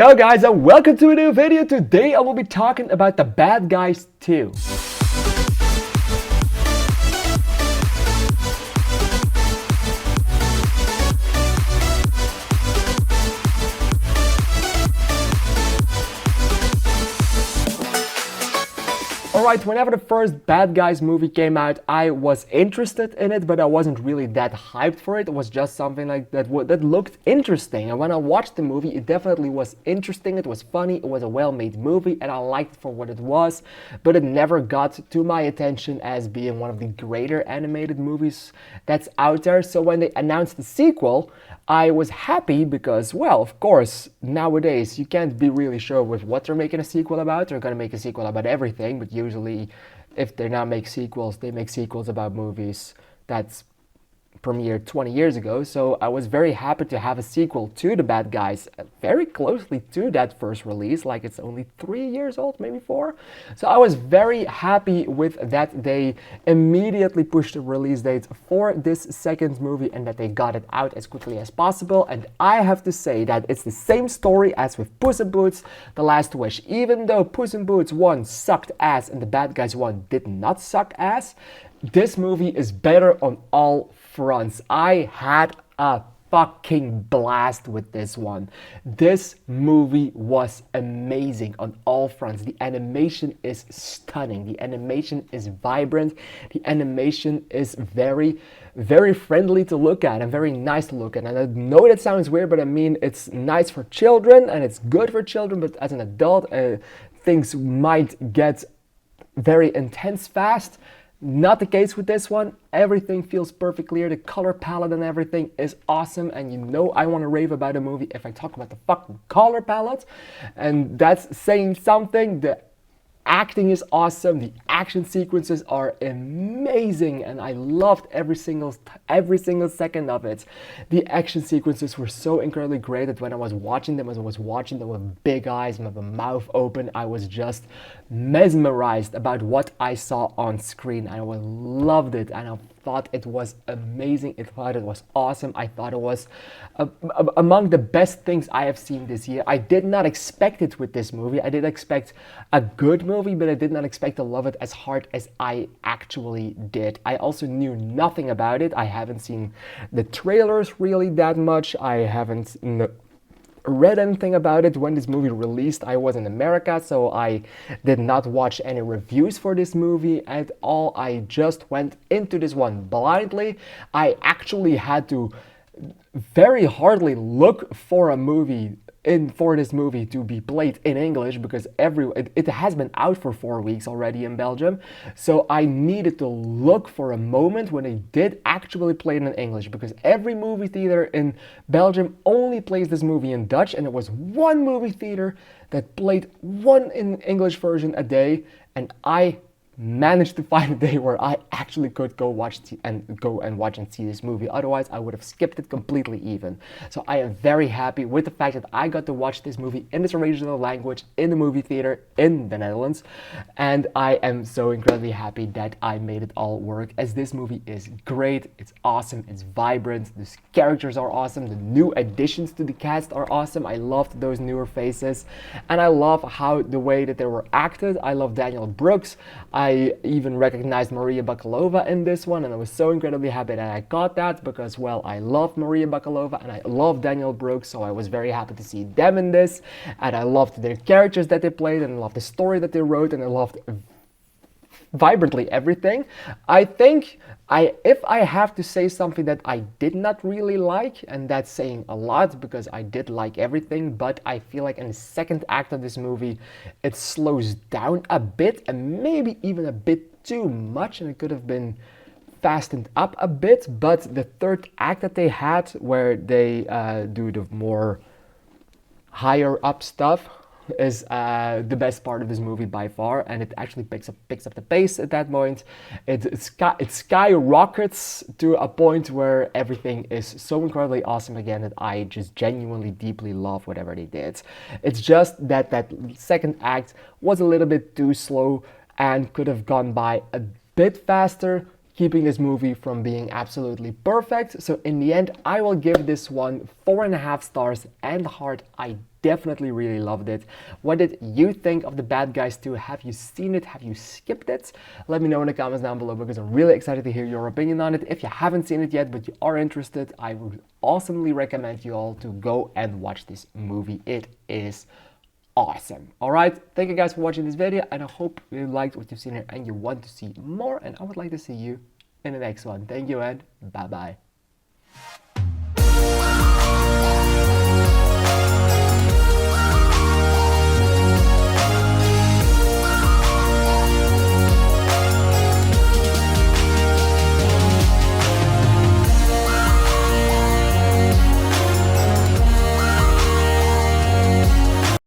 Hello guys and welcome to a new video. Today I will be talking about The Bad Guys 2. Alright, whenever the first Bad Guys movie came out, I was interested in it, but I wasn't really that hyped for it. It was just something like that looked interesting. And when I watched the movie, it definitely was interesting. It was funny. It was a well-made movie, and I liked it for what it was. But it never got to my attention as being one of the greater animated movies that's out there. So when they announced the sequel, I was happy because, well, of course, nowadays you can't be really sure with what they're making a sequel about. They're gonna make a sequel about everything, but usually if they now make sequels, they make sequels about movies that's premiered 20 years ago. So I was very happy to have a sequel to The Bad Guys very closely to that first release, like it's only 3 years old, maybe 4. So I was very happy with that they immediately pushed the release date for this second movie and that they got it out as quickly as possible. And I have to say that it's the same story as with Puss in Boots: The Last Wish. Even though Puss in Boots 1 sucked ass and The Bad Guys 1 did not suck ass, this movie is better on all fronts. I had a fucking blast with this one. This movie was amazing on all fronts. The animation is stunning. The animation is vibrant. The animation is very, very friendly to look at and very nice to look at. And I know that sounds weird, but I mean, it's nice for children and it's good for children, but as an adult, things might get very intense fast. Not the case with this one. Everything feels perfect clear. The color palette and everything is awesome. And you know I want to rave about a movie if I talk about the fucking color palette. And that's saying something. The acting is awesome. The action sequences are amazing. And I loved every single second of it. The action sequences were so incredibly great that when I was watching them, with big eyes and with a mouth open, I was just mesmerized about what I saw on screen. I loved it and I thought it was amazing. I thought it was awesome. I thought it was among the best things I have seen this year. I did not expect it with this movie. I did expect a good movie, but I did not expect to love it as hard as I actually did. I also knew nothing about it. I haven't seen the trailers really that much. I haven't read anything about it. When this movie released, I was in America, so I did not watch any reviews for this movie at all. I just went into this one blindly. I actually had to very hardly look for this movie to be played in English because it has been out for 4 weeks already in Belgium. So I needed to look for a moment when they did actually play it in English, because every movie theater in Belgium only plays this movie in Dutch, and it was one movie theater that played one in English version a day, and I managed to find a day where I actually could go watch and see this movie. Otherwise, I would have skipped it completely even. So I am very happy with the fact that I got to watch this movie in its original language in the movie theater in the Netherlands. And I am so incredibly happy that I made it all work, as this movie is great. It's awesome. It's vibrant. The characters are awesome. The new additions to the cast are awesome. I loved those newer faces. And I love how the way that they were acted. I love Daniel Brooks. I even recognized Maria Bakalova in this one, and I was so incredibly happy that I got that because, well, I love Maria Bakalova and I love Daniel Brooks, so I was very happy to see them in this, and I loved their characters that they played, and I loved the story that they wrote, and I loved vibrantly everything. I think if I have to say something that I did not really like, and that's saying a lot because I did like everything, but I feel like in the second act of this movie it slows down a bit, and maybe even a bit too much, and it could have been fastened up a bit. But the third act that they had, where they do the more higher up stuff, is the best part of this movie by far, and it actually picks up the pace at that point. It skyrockets to a point where everything is so incredibly awesome again that I just genuinely deeply love whatever they did. It's just that second act was a little bit too slow and could have gone by a bit faster. keeping this movie from being absolutely perfect. So in the end, I will give this one 4.5 stars and heart. I definitely really loved it. What did you think of The Bad Guys 2? Have you seen it? Have you skipped it? Let me know in the comments down below because I'm really excited to hear your opinion on it. If you haven't seen it yet but you are interested, I would awesomely recommend you all to go and watch this movie. It is awesome. All right, thank you guys for watching this video, and I hope you liked what you've seen here and you want to see more, and I would like to see you in the next one. Thank you and bye bye.